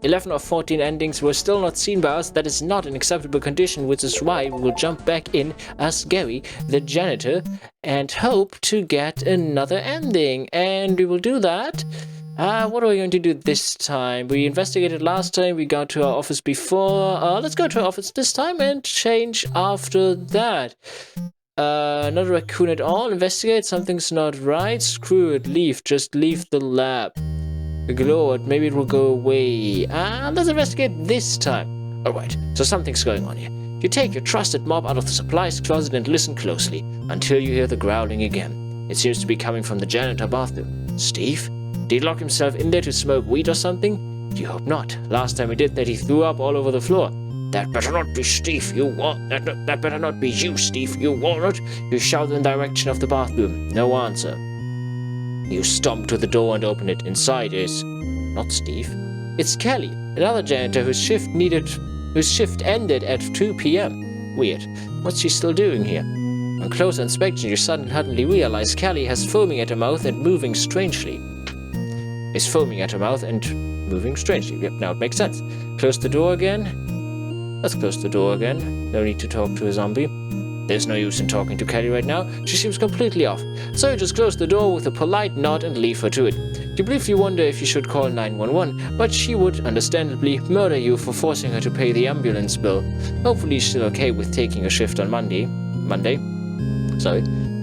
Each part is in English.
11 of 14 endings were still not seen by us. That is not an acceptable condition, which is why we will jump back in as Gary, the janitor, and hope to get another ending. And we will do that. What are we going to do this time? We investigated last time. We got to our office before. Let's go to our office this time and change after that. Not a raccoon at all. Investigate. Something's not right. Screw it. Leave. Just leave the lab. Glowed. Maybe it will go away. Let's investigate this time. Alright, so something's going on here. You take your trusted mob out of the supplies closet and listen closely until you hear the growling again. It seems to be coming from the janitor bathroom. Steve? Did he lock himself in there to smoke weed or something? You hope not. Last time he did that, he threw up all over the floor. That better not be Steve, you that better not be you, Steve, you walnut. You shout in the direction of the bathroom. No answer. You stomp to the door and open it. Inside is not Steve. It's Kelly, another janitor whose shift ended at 2 p.m. Weird. What's she still doing here? On closer inspection, you suddenly realize Kelly has foaming at her mouth and moving strangely. Yep, now it makes sense. Close the door again. Let's close the door again. No need to talk to a zombie. There's no use in talking to Kelly right now. She seems completely off. So you just close the door with a polite nod and leave her to it. You briefly wonder if you should call 911, but she would, understandably, murder you for forcing her to pay the ambulance bill. Hopefully she's still okay with taking a shift on Monday.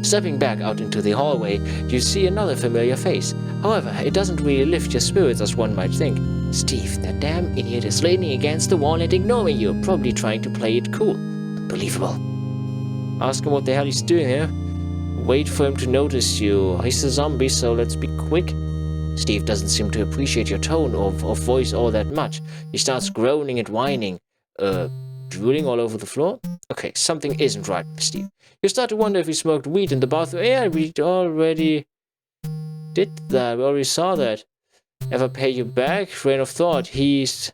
Stepping back out into the hallway, you see another familiar face. However, it doesn't really lift your spirits as one might think. Steve, that damn idiot, is leaning against the wall and ignoring you, probably trying to play it cool. Unbelievable. Ask him what the hell he's doing here. Wait for him to notice you. He's a zombie, so let's be quick. Steve doesn't seem to appreciate your tone of voice all that much. He starts groaning and whining. Drooling all over the floor? Okay, something isn't right with Steve. You start to wonder if he smoked weed in the bathroom. Yeah, we already did that. We already saw that. Ever pay you back? Train of thought. He's...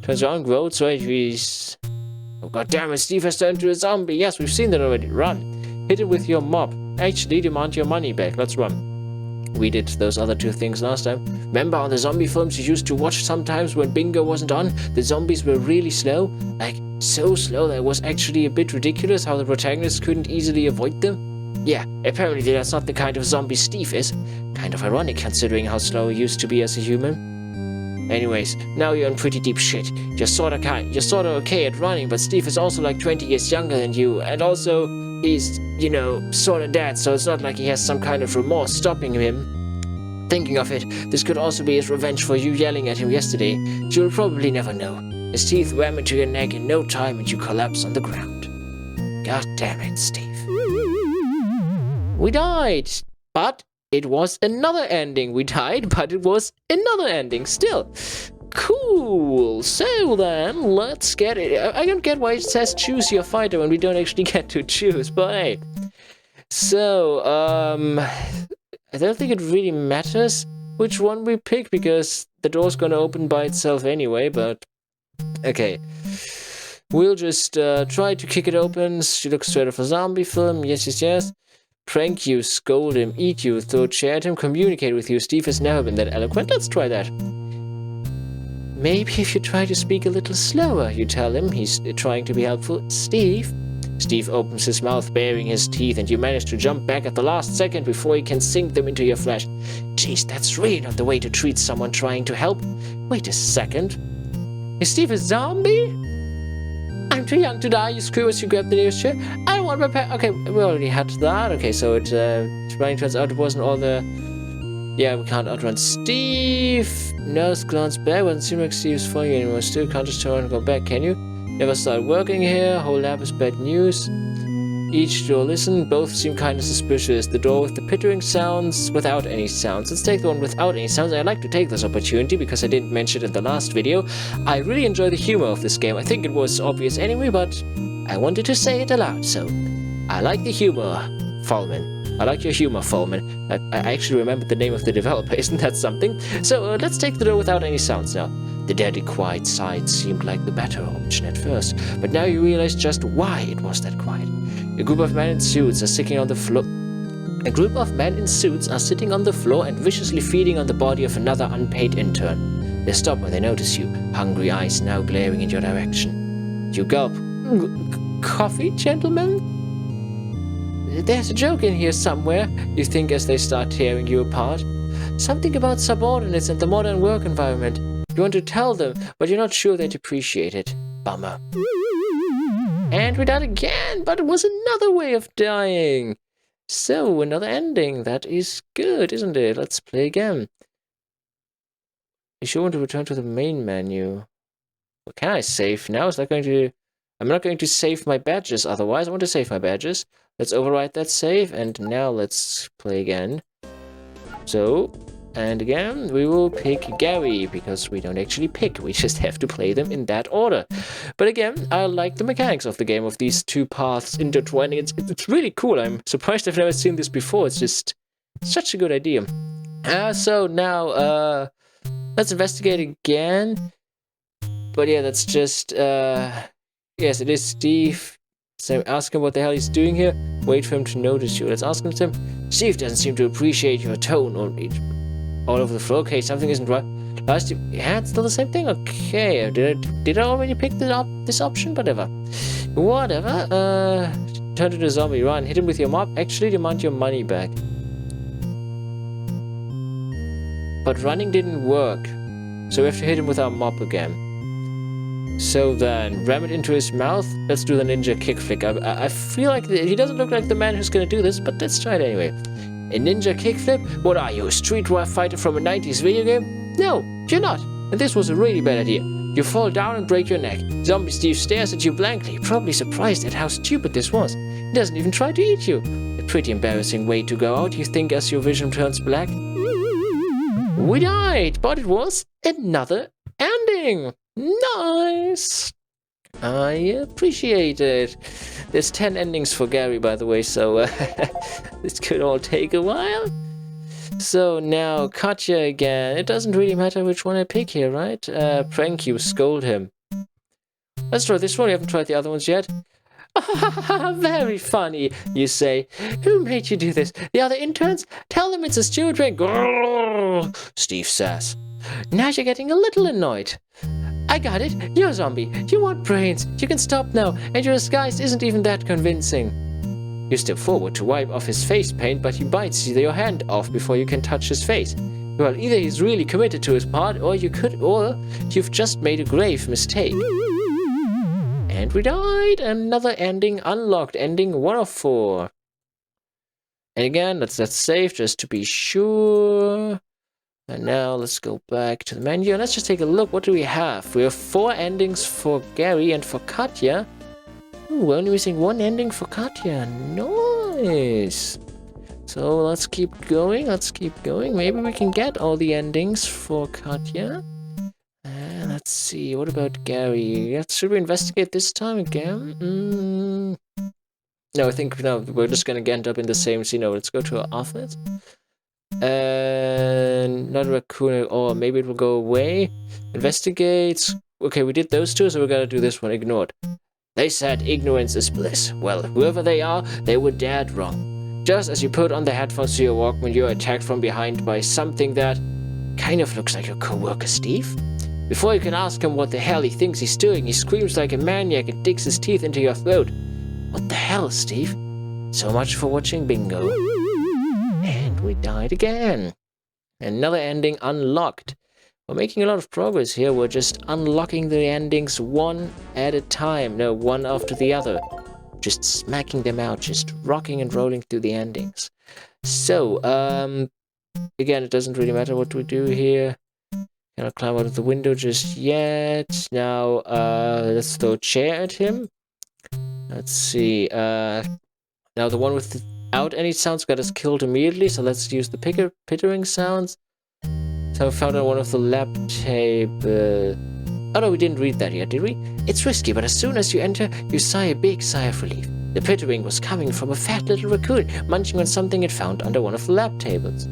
Turns around, groans, right? He's... Oh, god damn it, Steve has turned into a zombie. Yes, we've seen that already. Run. Hit it with your mop. Actually, demand your money back. Let's run. We did those other two things last time. Remember on the zombie films you used to watch sometimes when bingo wasn't on? The zombies were really slow. Like, so slow that it was actually a bit ridiculous how the protagonist couldn't easily avoid them. Yeah, apparently that's not the kind of zombie Steve is. Kind of ironic considering how slow he used to be as a human. Anyways, now you're in pretty deep shit. You're sorta okay at running, but Steve is also like 20 years younger than you, and also he's, you know, sorta dead, so it's not like he has some kind of remorse stopping him. Thinking of it, this could also be his revenge for you yelling at him yesterday. You'll probably never know. His teeth ram into your neck in no time and you collapse on the ground. God damn it, Steve. We died, but it was another ending. We died, but it was another ending still. Cool. So then, let's get it. I don't get why it says choose your fighter when we don't actually get to choose, but hey. So, I don't think it really matters which one we pick because the door's gonna open by itself anyway, but okay. We'll just try to kick it open. She looks straight off a zombie film. Yes. Prank you, scold him, eat you, throw a chair at him, communicate with you. Steve has never been that eloquent. Let's try that. Maybe if you try to speak a little slower, you tell him. He's trying to be helpful. Steve opens his mouth, baring his teeth, and you manage to jump back at the last second before he can sink them into your flesh. Jeez, that's really not the way to treat someone trying to help. Wait a second. Is Steve a zombie? I'm too young to die, you screw as you grab the nearest chair. I don't want my pet. Okay, we already had that. Okay, so it running turns out it wasn't all the... Yeah, we can't outrun Steve. Nurse glance back, doesn't seem like Steve's following you anymore. Still can't just turn and go back, can you? Never started working here. Whole lab is bad news. Each door listen. Both seem kind of suspicious. The door with the pittering sounds without any sounds. Let's take the one without any sounds. I'd like to take this opportunity because I didn't mention it in the last video. I really enjoy the humor of this game. I think it was obvious anyway, but I wanted to say it aloud, so I like the humor, Fallman. I like your humor, Fallman. I actually remembered the name of the developer. Isn't that something? So let's take the door without any sounds now. The deadly quiet side seemed like the better option at first, but now you realize just why it was that quiet. A group of men in suits are sitting on the floor. A group of men in suits are sitting on the floor and viciously feeding on the body of another unpaid intern. They stop when they notice you, hungry eyes now glaring in your direction. You gulp. Coffee, gentlemen? There's a joke in here somewhere, you think as they start tearing you apart. Something about subordinates and the modern work environment. You want to tell them, but you're not sure they'd appreciate it. Bummer. And we died again, but it was another way of dying. So, another ending. That is good, isn't it? Let's play again. You sure want to return to the main menu. What can I save now? Is that going to... I'm not going to save my badges otherwise. I want to save my badges. Let's overwrite that save, and now let's play again. So, and again, we will pick Gary, because we don't actually pick. We just have to play them in that order. But again, I like the mechanics of the game, of these two paths intertwining. It's really cool. I'm surprised I've never seen this before. It's just such a good idea. So now, let's investigate again. But yeah, that's just, yes, it is Steve. So ask him what the hell he's doing here. Wait for him to notice you. Let's ask him. Steve doesn't seem to appreciate your tone all over the floor. Okay, something isn't right. Last you, yeah, it's still the same thing. Okay, did I already pick this option? Whatever. Turn to the zombie. Run. Hit him with your mop. Actually, demand your money back. But running didn't work, so we have to hit him with our mop again. So then, ram it into his mouth. Let's do the ninja kickflip. I feel like he doesn't look like the man who's gonna do this, but let's try it anyway. A ninja kickflip? What are you, a streetwear fighter from a 90s video game? No, you're not. And this was a really bad idea. You fall down and break your neck. Zombie Steve stares at you blankly, probably surprised at how stupid this was. He doesn't even try to eat you. A pretty embarrassing way to go out, you think, as your vision turns black. We died, but it was another ending. Nice! I appreciate it. There's 10 endings for Gary, by the way, so this could all take a while. So now, Katya again. It doesn't really matter which one I pick here, right? Prank you, scold him. Let's try this one. We haven't tried the other ones yet. Very funny, you say. Who made you do this? The other interns? Tell them it's a steward prank. Steve says. Now you're getting a little annoyed. I got it. You're a zombie. You want brains. You can stop now, and your disguise isn't even that convincing. You step forward to wipe off his face paint, but he bites your hand off before you can touch his face. Well, either he's really committed to his part, or you've just made a grave mistake. And we died. Another ending unlocked. Ending 1 of 4. And again, let's save just to be sure. And now let's go back to the menu and let's just take a look. What do we have? We have 4 endings for Gary and for Katya. Ooh, we're only missing 1 ending for Katya. Nice. So let's keep going. Maybe we can get all the endings for Katya. And let's see. What about Gary? Should we investigate this time again? No, I think we're just gonna end up in the same scene. No, let's go to our office. And not a raccoon, or maybe it will go away. Investigate. Okay, we did those 2, so we're gonna do this one. Ignored. They said ignorance is bliss. Well, whoever they are, they were dead wrong. Just as you put on the headphones to your Walkman, you're attacked from behind by something that kind of looks like your co-worker Steve. Before you can ask him what the hell he thinks he's doing, he screams like a maniac and digs his teeth into your throat. What the hell, Steve? So much for watching Bingo. And we died again. Another ending unlocked. We're making a lot of progress here. We're just unlocking the endings one at a time. No, one after the other. Just smacking them out. Just rocking and rolling through the endings. So, again, it doesn't really matter what we do here. Cannot climb out of the window just yet. Now, let's throw a chair at him. Let's see. Now the one without any sounds got us killed immediately, so let's use the pittering sounds. So I found on one of the lab tables. Oh no, we didn't read that yet, did we? It's risky, but as soon as you enter, you sigh a big sigh of relief. The pittering was coming from a fat little raccoon munching on something it found under one of the lab tables.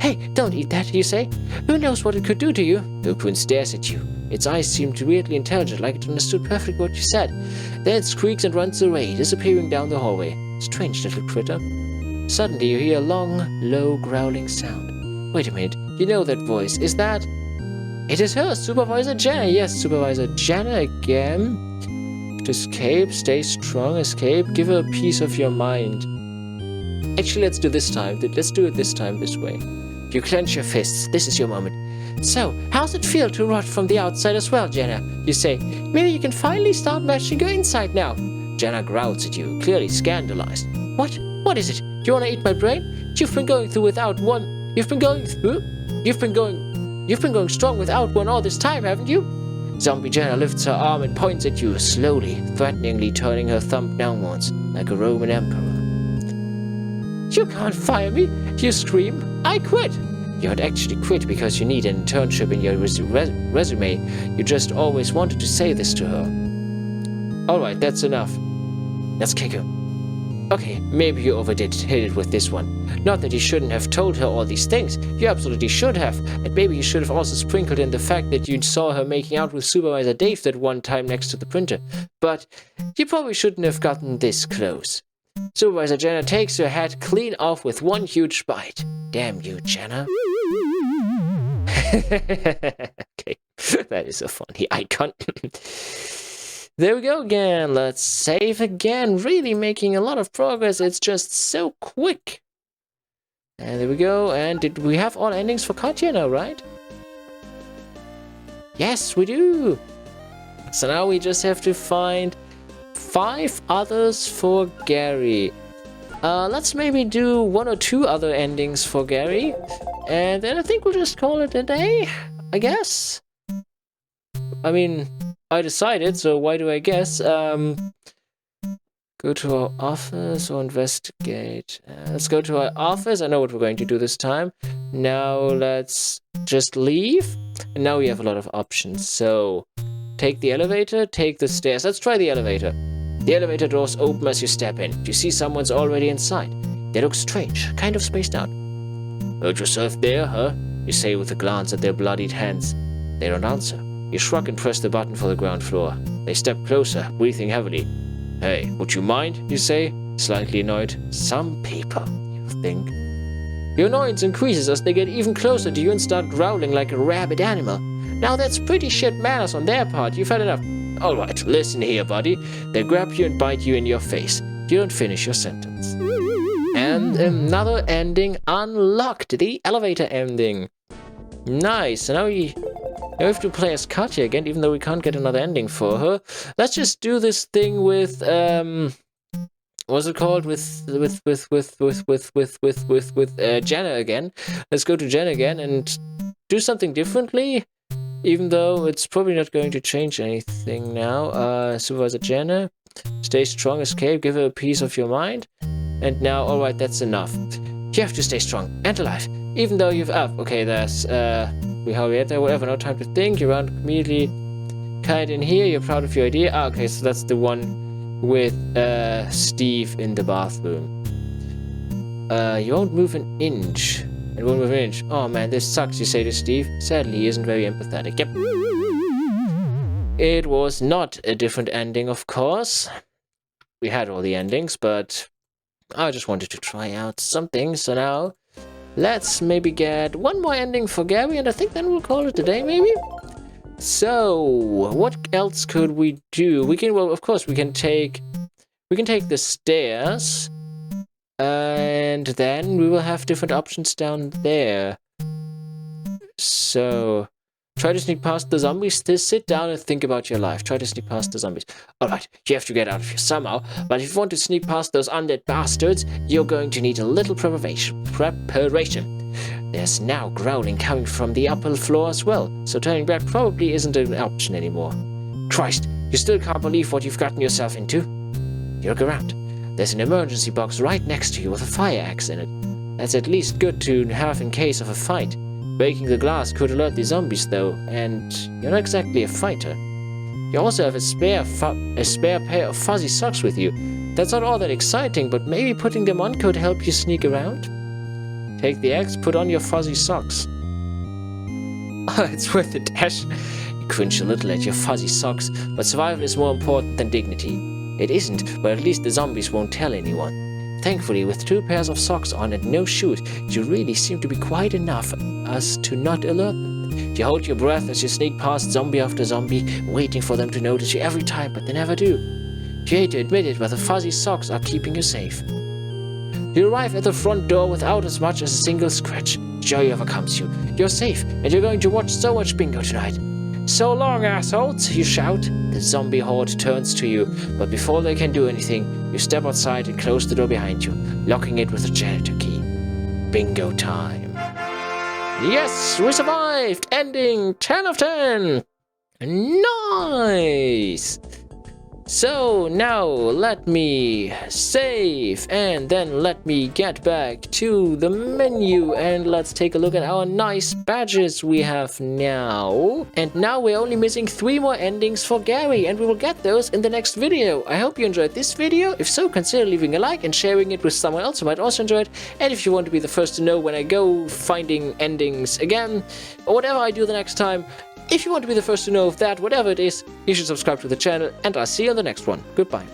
Hey, don't eat that, you say? Who knows what it could do to you? The raccoon stares at you. Its eyes seemed weirdly intelligent, like it understood perfectly what you said. Then it squeaks and runs away, disappearing down the hallway. Strange little critter. Suddenly you hear a long, low, growling sound. Wait a minute, you know that voice. Is that... It is her, Supervisor Jenna. Yes, Supervisor Jenna again. To escape, stay strong, escape. Give her a piece of your mind. Actually, let's do this time. Let's do it this time this way. You clench your fists. This is your moment. So, how's it feel to rot from the outside as well, Jenna? You say, maybe you can finally start matching your inside now. Jenna growls at you, clearly scandalized. What? What is it? You want to eat my brain? You've been going strong without one all this time, haven't you? Zombie Jenna lifts her arm and points at you, slowly, threateningly turning her thumb downwards, like a Roman emperor. You can't fire me, you scream. I quit. You had actually quit because you need an internship in your resume. You just always wanted to say this to her. Alright, that's enough. Let's kick her. Okay, maybe you hit it with this one. Not that you shouldn't have told her all these things. You absolutely should have. And maybe you should have also sprinkled in the fact that you saw her making out with Supervisor Dave that one time next to the printer. But you probably shouldn't have gotten this close. Supervisor Jenna takes her hat clean off with one huge bite. Damn you, Jenna. Okay, that is a funny icon. There we go again. Let's save again. Really making a lot of progress. It's just so quick. And there we go. And did we have all endings for Katya now, right? Yes, we do. So now we just have to find 5 others for Gary. Let's maybe do 1 or 2 other endings for Gary. And then I think we'll just call it a day, I guess. I mean, I decided, so why do I guess? Go to our office or investigate. Let's go to our office. I know what we're going to do this time. Now let's just leave. And now we have a lot of options. So take the elevator, take the stairs. Let's try the elevator. The elevator doors open as you step in. You see someone's already inside. They look strange, kind of spaced out. Hurt yourself there, huh? You say with a glance at their bloodied hands. They don't answer. You shrug and press the button for the ground floor. They step closer, breathing heavily. Hey, would you mind? You say, slightly annoyed. Some people, you think. Your annoyance increases as they get even closer to you and start growling like a rabid animal. Now that's pretty shit manners on their part. You've had enough. Alright, listen here, buddy. They grab you and bite you in your face. You don't finish your sentence. And another ending unlocked. The elevator ending. Nice. So now we have to play as Katya again, even though we can't get another ending for her. Let's just do this thing with what's it called? With Jenna again. Let's go to Jenna again and do something differently. Even though it's probably not going to change anything now. Supervisor Jenna, stay strong, escape, give her a piece of your mind. And now, alright, that's enough. You have to stay strong and alive, even though you've up. Okay, there's we hurry at there, whatever, no time to think. You run immediately, kite in here. You're proud of your idea. Okay, so that's the one with Steve in the bathroom. You won't move an inch. It won't move an inch. Oh man, this sucks, you say to Steve. Sadly, he isn't very empathetic. Yep. It was not a different ending, of course. We had all the endings, but I just wanted to try out something. So now, let's maybe get one more ending for Gary, and I think then we'll call it a day, maybe? So, what else could we do? We can, well, of course, we can take the stairs. And then we will have different options down there. So, try to sneak past the zombies. Just sit down and think about your life. Try to sneak past the zombies. Alright, you have to get out of here somehow. But if you want to sneak past those undead bastards, you're going to need a little preparation. There's now growling coming from the upper floor as well. So turning back probably isn't an option anymore. Christ, you still can't believe what you've gotten yourself into? You look around. There's an emergency box right next to you with a fire axe in it. That's at least good to have in case of a fight. Breaking the glass could alert the zombies though, and you're not exactly a fighter. You also have a spare pair of fuzzy socks with you. That's not all that exciting, but maybe putting them on could help you sneak around? Take the axe, put on your fuzzy socks. Oh, it's worth a dash. You cringe a little at your fuzzy socks, but survival is more important than dignity. It isn't, but at least the zombies won't tell anyone. Thankfully, with 2 pairs of socks on and no shoes, you really seem to be quiet enough as to not alert them. You hold your breath as you sneak past zombie after zombie, waiting for them to notice you every time, but they never do. You hate to admit it, but the fuzzy socks are keeping you safe. You arrive at the front door without as much as a single scratch. Joy overcomes you. You're safe, and you're going to watch so much bingo tonight. So long, assholes, you shout. The zombie horde turns to you, but before they can do anything, you step outside and close the door behind you, locking it with a janitor key. Bingo time. Yes, we survived! Ending 10 of 10! Nice! So now let me save and then let me get back to the menu and let's take a look at our nice badges we have now. And now we're only missing 3 more endings for Gary and we will get those in the next video. I hope you enjoyed this video. If so, consider leaving a like and sharing it with someone else who might also enjoy it. And if you want to be the first to know when I go finding endings again or whatever I do the next time, if you want to be the first to know of that, whatever it is, you should subscribe to the channel, and I'll see you on the next one. Goodbye.